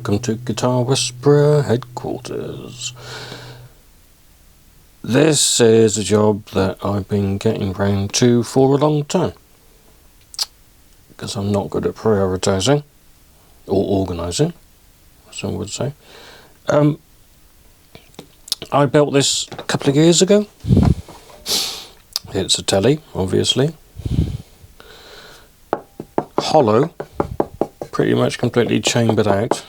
welcome to Guitar Whisperer Headquarters. This is a job that I've been getting round to for a long time, because I'm not good at prioritising, or organising, some would say. I built this a couple of years ago. It's a telly, obviously. Hollow, pretty much completely chambered out.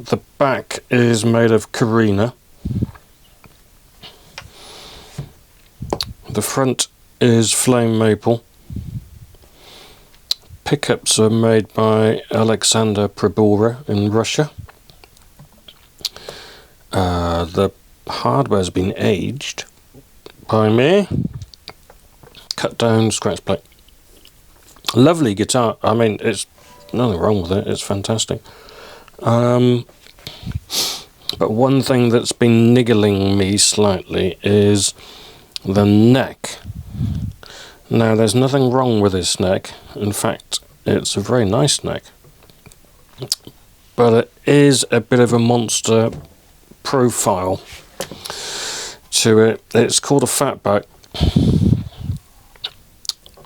The back is made of carina. The front is flame maple. Pickups are made by Alexander Pribora in Russia. The hardware's been aged by me. Cut down scratch plate. Lovely guitar. I mean, it's nothing wrong with it. It's fantastic. But one thing that's been niggling me slightly is the neck. Now, there's nothing wrong with this neck. In fact, it's a very nice neck. But it is a bit of a monster profile to it. It's called a fatback,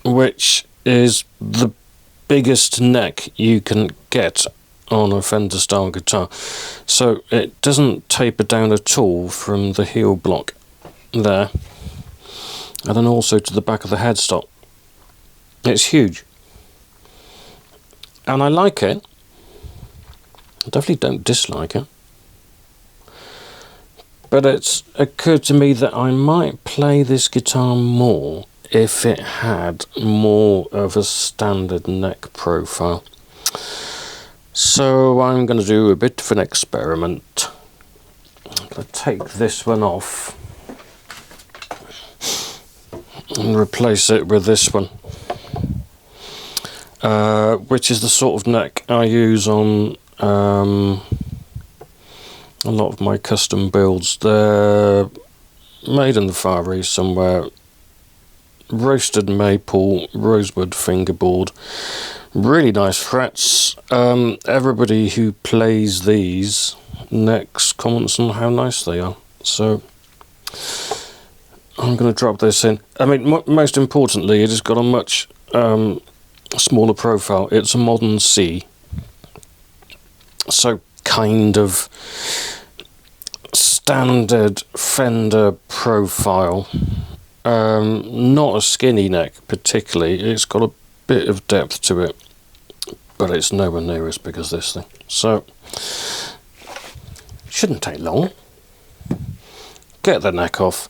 which is the biggest neck you can get on a Fender style guitar. So it doesn't taper down at all from the heel block there, and then also to the back of the headstock. It's huge, and I like it. I definitely don't dislike it, but it's occurred to me that I might play this guitar more if it had more of a standard neck profile. So I'm going to do a bit of an experiment. I'm going to take this one off and replace it with this one, which is the sort of neck I use on a lot of my custom builds. They're made in the Far East somewhere. Roasted maple, rosewood fingerboard, really nice frets. Everybody who plays these necks comments on how nice they are. So I'm going to drop this in. I mean, most importantly, it has got a much smaller profile. It's a modern C, so kind of standard Fender profile. Not a skinny neck particularly. It's got a bit of depth to it, but it's nowhere near as big as this thing. So shouldn't take long. Get the neck off,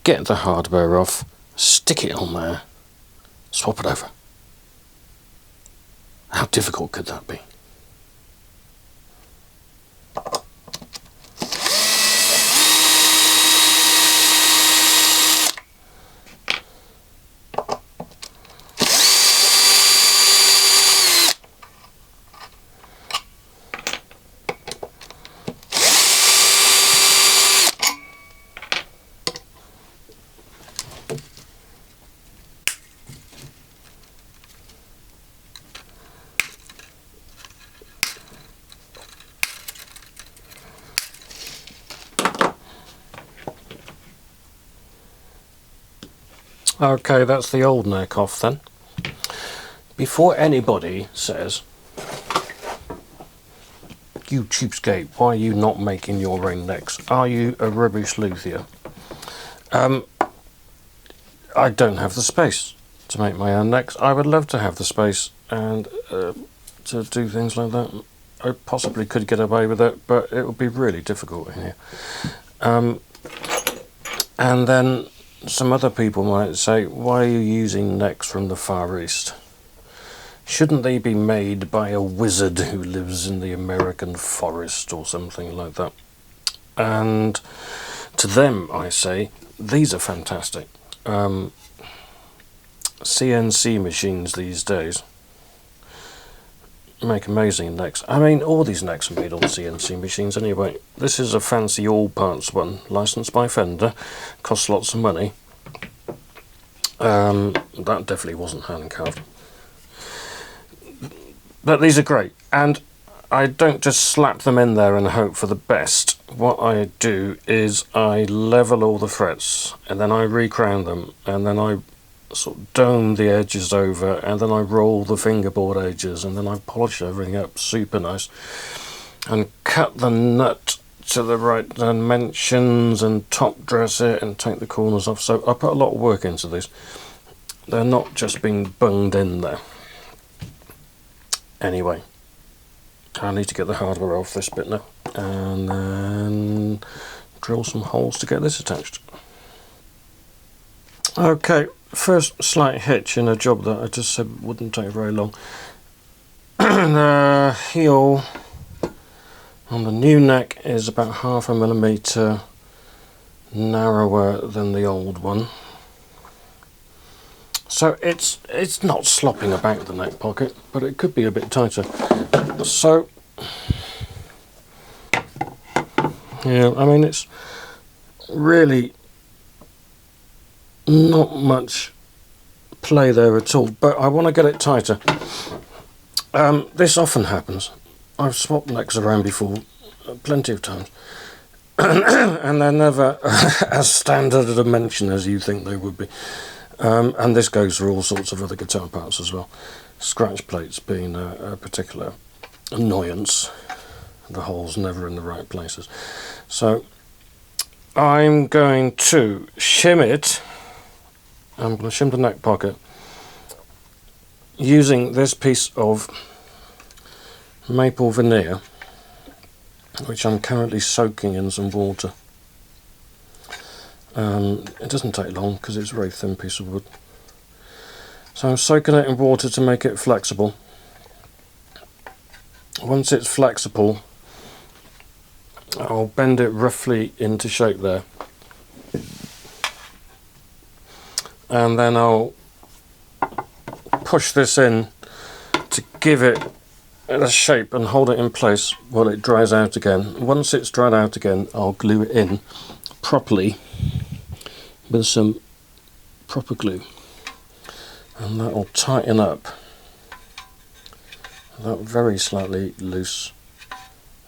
get the hardware off, stick it on there, swap it over. How difficult could that be? Okay, that's the old neck off then. Before anybody says, "You cheapskate, why are you not making your own necks? Are you a rubbish luthier?" I don't have the space to make my own necks. I would love to have the space and to do things like that. I possibly could get away with it, but it would be really difficult in here. And then some other people might say, why are you using necks from the Far East? Shouldn't they be made by a wizard who lives in the American forest or something like that? And to them I say, these are fantastic. CNC machines these days make amazing necks. I mean, all these necks are made on CNC machines anyway. This is a fancy all parts one, licensed by Fender, costs lots of money. That definitely wasn't hand carved. But these are great, and I don't just slap them in there and hope for the best. What I do is I level all the frets, and then I recrown them, and then I sort of dome the edges over, and then I roll the fingerboard edges, and then I polish everything up super nice, and cut the nut to the right dimensions, and top dress it, and take the corners off. So I put a lot of work into these. They're not just being bunged in there. Anyway, I need to get the hardware off this bit now, and then drill some holes to get this attached. Okay, first slight hitch in a job that I just said wouldn't take very long. The heel on the new neck is about 0.5 mm narrower than the old one. So it's not slopping about the neck pocket, but it could be a bit tighter. So, yeah, I mean, it's really not much play there at all, but I want to get it tighter. This often happens. I've swapped necks around before, plenty of times, and they're never as standard a dimension as you think they would be. And this goes for all sorts of other guitar parts as well. Scratch plates being a particular annoyance. The holes never in the right places. So I'm going to shim it. I'm going to shim the neck pocket using this piece of maple veneer, which I'm currently soaking in some water. It doesn't take long because it's a very thin piece of wood. So I'm soaking it in water to make it flexible. Once it's flexible, I'll bend it roughly into shape there, and then I'll push this in to give it a shape and hold it in place while it dries out again. Once it's dried out again, I'll glue it in properly with some proper glue, and that will tighten up that very slightly loose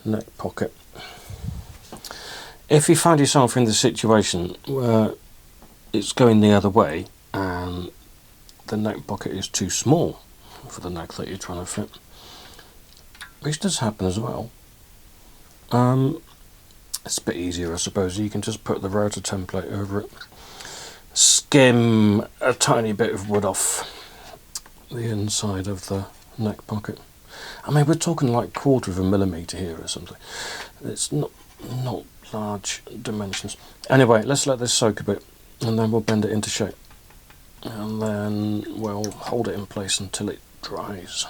neck pocket. If you find yourself in the situation where it's going the other way and the neck pocket is too small for the neck that you're trying to fit, which does happen as well, it's a bit easier, I suppose. You can just put the router template over it, skim a tiny bit of wood off the inside of the neck pocket. I mean, we're talking like 1/4 millimetre here or something. It's not large dimensions. Anyway, let's let this soak a bit, and then we'll bend it into shape, and then we'll hold it in place until it dries.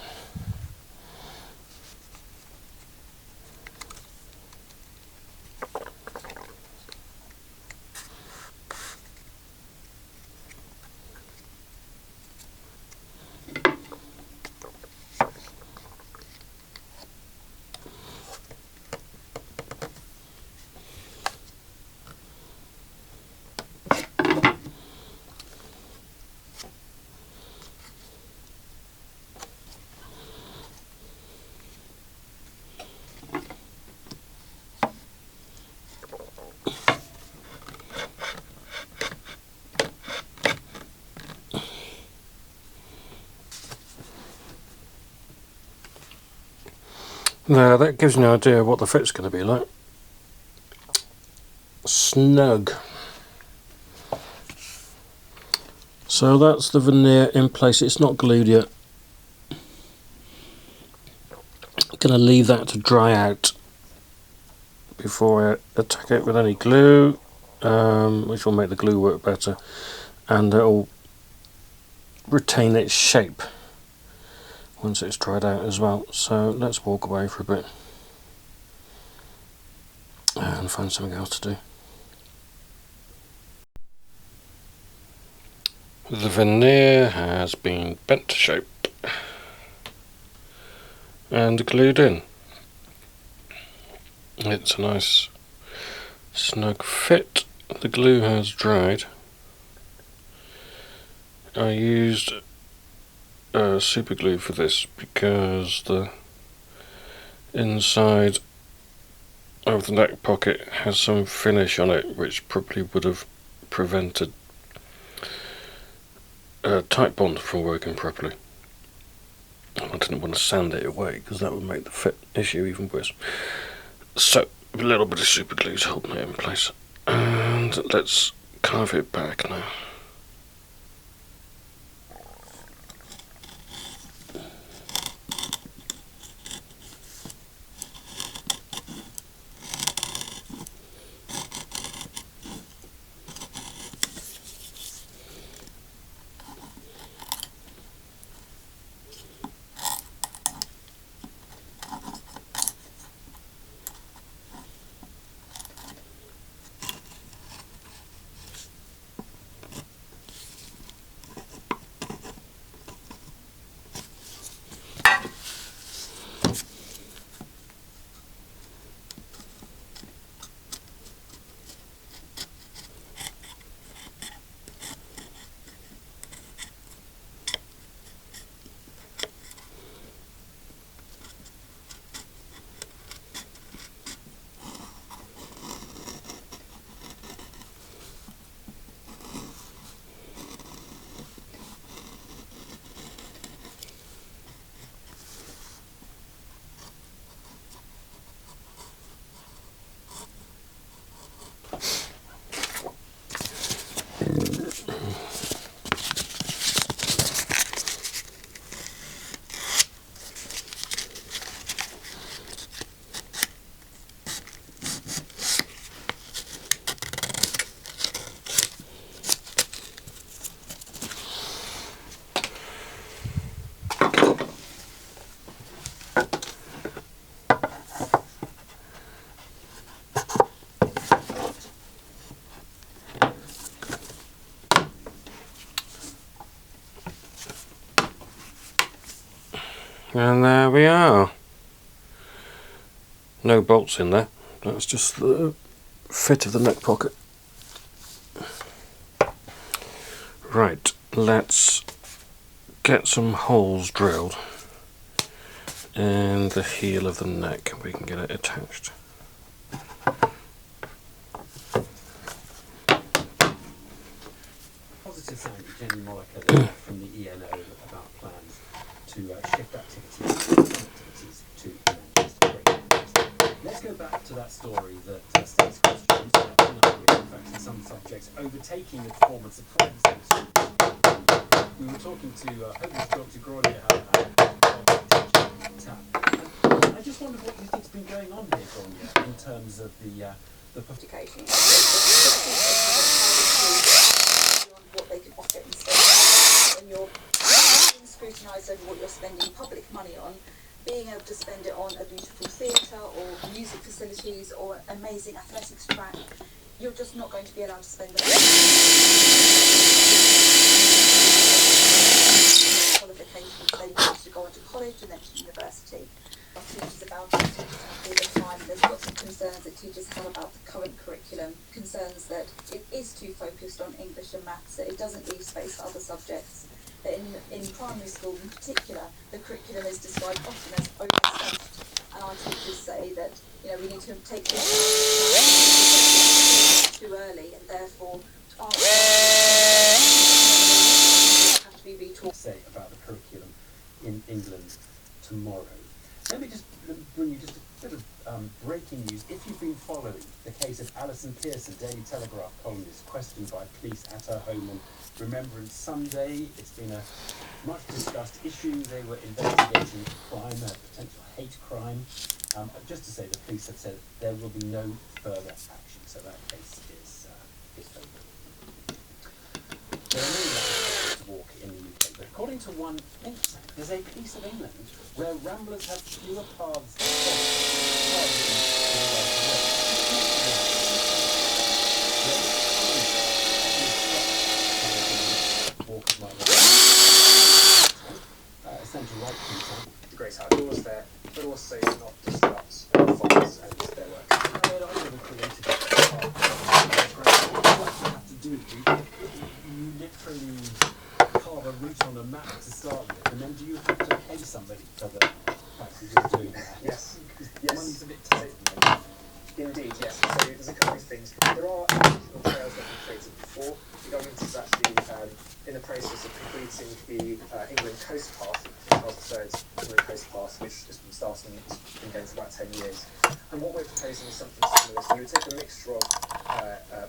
There, that gives you an idea of what the fit's going to be like. Snug. So that's the veneer in place. It's not glued yet. Going to leave that to dry out before I attack it with any glue, which will make the glue work better, and it'll retain its shape once it's dried out as well. So let's walk away for a bit and find something else to do. The veneer has been bent to shape and glued in. It's a nice snug fit. The glue has dried. I used super glue for this because the inside of the neck pocket has some finish on it which probably would have prevented a tight bond from working properly. I didn't want to sand it away because that would make the fit issue even worse. So a little bit of super glue is holding it in place, and let's carve it back now. And there we are. No bolts in there. That's just the fit of the neck pocket. Right, let's get some holes drilled in the heel of the neck. We can get it attached. Positive sign that Jenny Molliker from the ENO about plans to shift activities to Manchester. Let's go back to that story that states questions, in fact in some subjects, overtaking the performance of private students. We were talking to, hoping to talk to Gloria and I just wondered what you think's been going on here, Gloria, in terms of the education. What they can offer instead. When you're being scrutinised over what you're spending public money on, being able to spend it on a beautiful theatre or music facilities or amazing athletics track, you're just not going to be allowed to spend it on qualifications. They need to go on to college and then to university. Our teachers about it, teachers have all the time. There's lots of concerns that teachers have about the current curriculum, concerns that it is too focused on English and maths, that it doesn't leave space for other subjects. That in primary school in particular, the curriculum is described often as overstuffed, and our teachers say that we need to take this too early, and therefore our have to be retaught. Say about the curriculum in England tomorrow. Let me just bring you just a bit of breaking news. If you've been following the case of Alison Pearson, Daily Telegraph columnist, questioned by police at her home on Remembrance Sunday, it's been a much discussed issue. They were investigating crime, a potential hate crime. Just to say, the police have said there will be no further action, so that case is over. There are many ways to walk in the UK, but according to one think tank, there's a piece of England where ramblers have fewer paths essential right think tank. The great outdoors there, but also not disrupt forests and their work. I would have created what you have to do, you literally carve a route on a map to start with, and then Yes. A bit tight. Indeed, yes. So there's a couple of things. There are additional trails that have been created before. The government is actually in the process of completing the England Coast Path, Charles III's England Coast Path, which has been starting, it's been going for about 10 years. And what we're proposing is something similar. So you would take a mixture of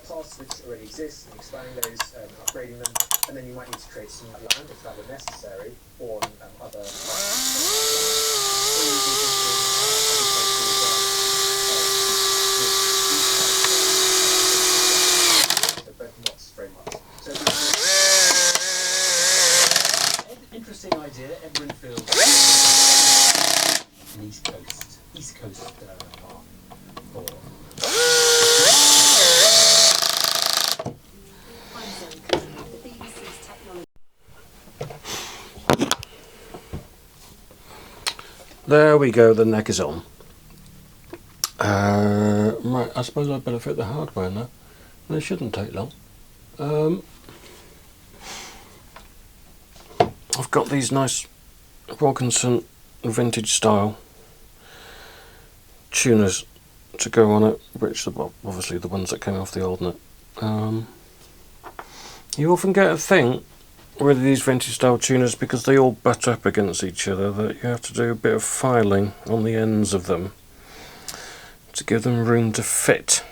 paths which already exist and expanding those and upgrading them, and then you might need to create some land if that were necessary, or other but not very much. So Interesting idea. Everyone feels an East Coast park. Or The BBC's technology. There we go, the neck is on. Right, I suppose I'd better fit the hardware now. It shouldn't take long. I've got these nice Wilkinson vintage style tuners to go on it, which are obviously the ones that came off the old net. You often get a thing with these vintage style tuners, because they all butt up against each other, that you have to do a bit of filing on the ends of them to give them room to fit.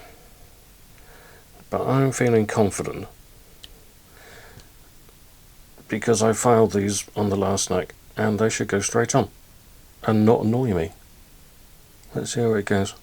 But I'm feeling confident, because I filed these on the last neck and they should go straight on and not annoy me. Let's see how it goes.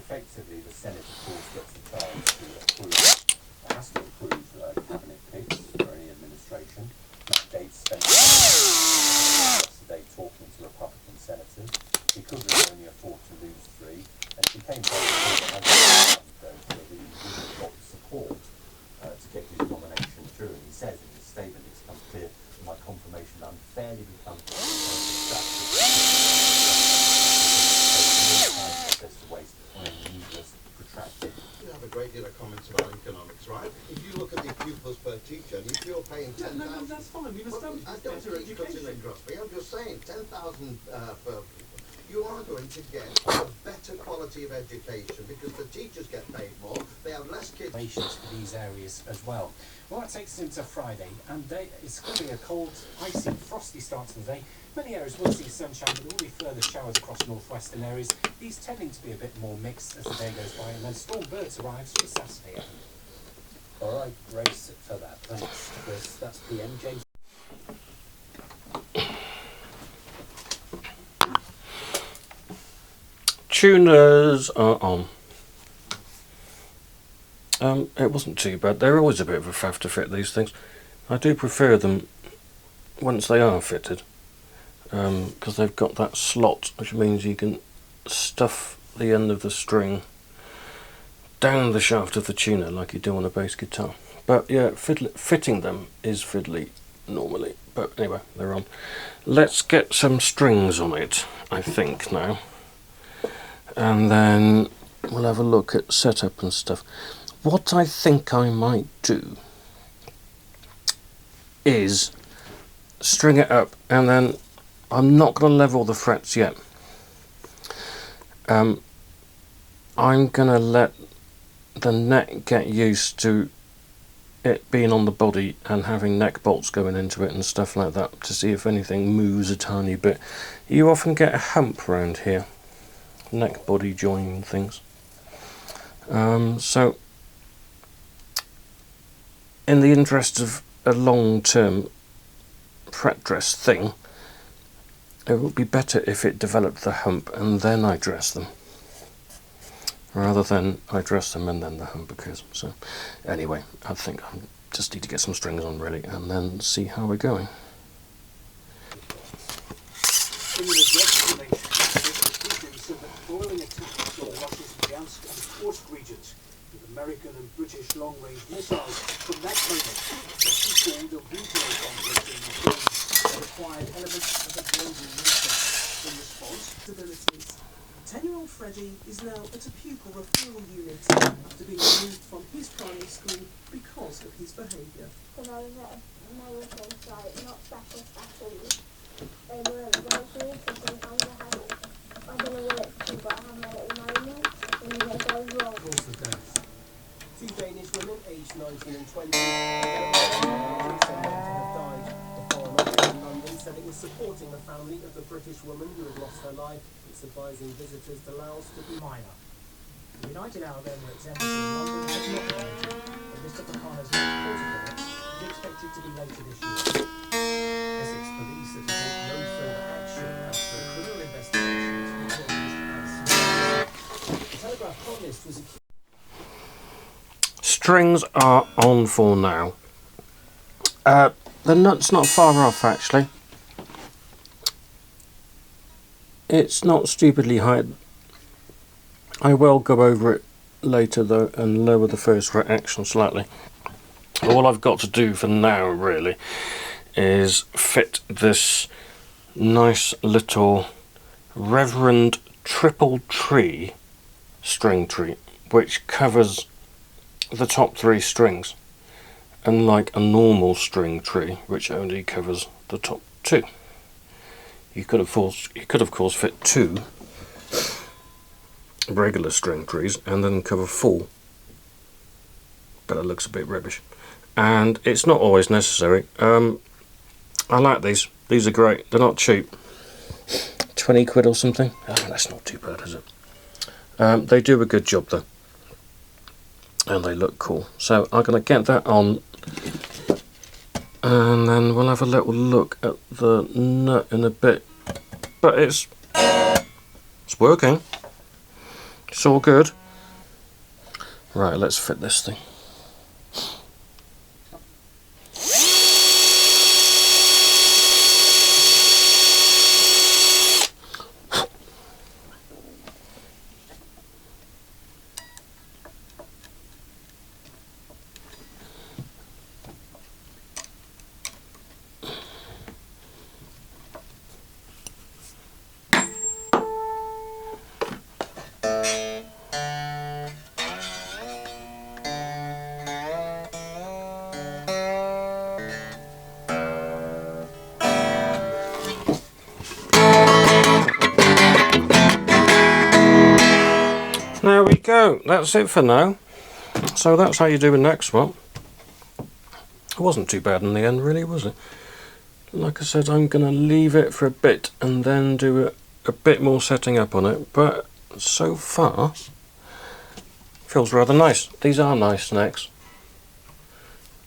effectively, the Senate, of course, gets the charge to approve, it has to approve cabinet picks for any administration. Matt Gates spent yesterday talking to Republican senators. Because we can only afford to lose 3, and it became very clear that he really got support to get his nomination through. And he says in his statement, it's come clear from my confirmation that I'm fairly become You have a great deal of comments about economics, right? If you look at the pupils per teacher, and if you're paying 10,000... No, that's fine. We've established I don't better think it's education. Crosby. I'm just saying, 10,000 per... You are going to get a better quality of education because the teachers get paid more, they have less kids... for these areas as well. Well, that takes us into Friday, and it's going to be a cold, icy, frosty start to the day. Many areas will see sunshine, but there will be further showers across northwestern areas. These tending to be a bit more mixed as the day goes by, and then Storm Birds arrives for Saturday. All right, brace for that. Thanks, Chris. That's PM James. Tuners are on. It wasn't too bad. They're always a bit of a faff to fit these things. I do prefer them once they are fitted, because they've got that slot, which means you can stuff the end of the string down the shaft of the tuner like you do on a bass guitar. But yeah, fitting them is fiddly normally. But anyway, they're on. Let's get some strings on it, I think, now. And then we'll have a look at setup and stuff. What I think I might do is string it up, and then I'm not going to level the frets yet. I'm going to let the neck get used to it being on the body and having neck bolts going into it and stuff like that, to see if anything moves a tiny bit. You often get a hump around here, neck body join things. So in the interest of a long-term fret dress thing, it would be better if it developed the hump and then I dress them. rather than I dress them and then the hump occurs. So anyway, I think I just need to get some strings on really and then see how we're going. In an address to the nation, the said that following attacks on Russia's Bryansk and Kursk regions with American and British long-range missiles, from that moment, what he called a regional conflict in Ukraine that required elements of a global mission. In response, Disabilities. 10-year-old Freddie is now at a pupil referral unit after being removed from his primary school because of his behaviour. When I was at a military site, not special schools, they were very good, so sometimes I don't know what it's called, but I have my little moments when it goes wrong. Cause of death. Two Danish women aged 19 and 20 are also known to have died. The Foreign Office in London said it was supporting the family of the British woman who had lost her life. It's advising visitors to Laos to be minor. The United Arab Emirates Embassy in London has not voted, but Mr. Fakana's next court appearance is expected to be later this year. Essex police have taken no further action after a criminal investigation into the The Telegraph columnist was accused. Strings are on for now. The nut's not far off actually. It's not stupidly high. I will go over it later though and lower the first fret action slightly. All I've got to do for now really is fit this nice little Reverend triple tree string tree which covers the top 3 strings, unlike a normal string tree which only covers the top 2. You could of course fit 2 regular string trees and then cover 4, but it looks a bit rubbish and it's not always necessary. I like these are great, they're not cheap, 20 quid or something. Oh, that's not too bad, is it? They do a good job though and they look cool, so I'm going to get that on and then we'll have a little look at the nut in a bit, but it's working, it's all good. Right, let's fit this thing. There we go, that's it for now. So that's how you do the next one. It wasn't too bad in the end really, was it? Like I said, I'm going to leave it for a bit and then do a bit more setting up on it, but so far feels rather nice. These are nice necks.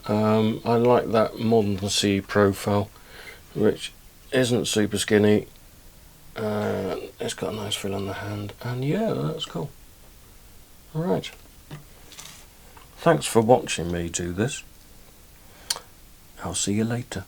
I like that modern C profile which isn't super skinny. It's got a nice feel on the hand and yeah, that's cool. Alright, thanks for watching me do this. I'll see you later.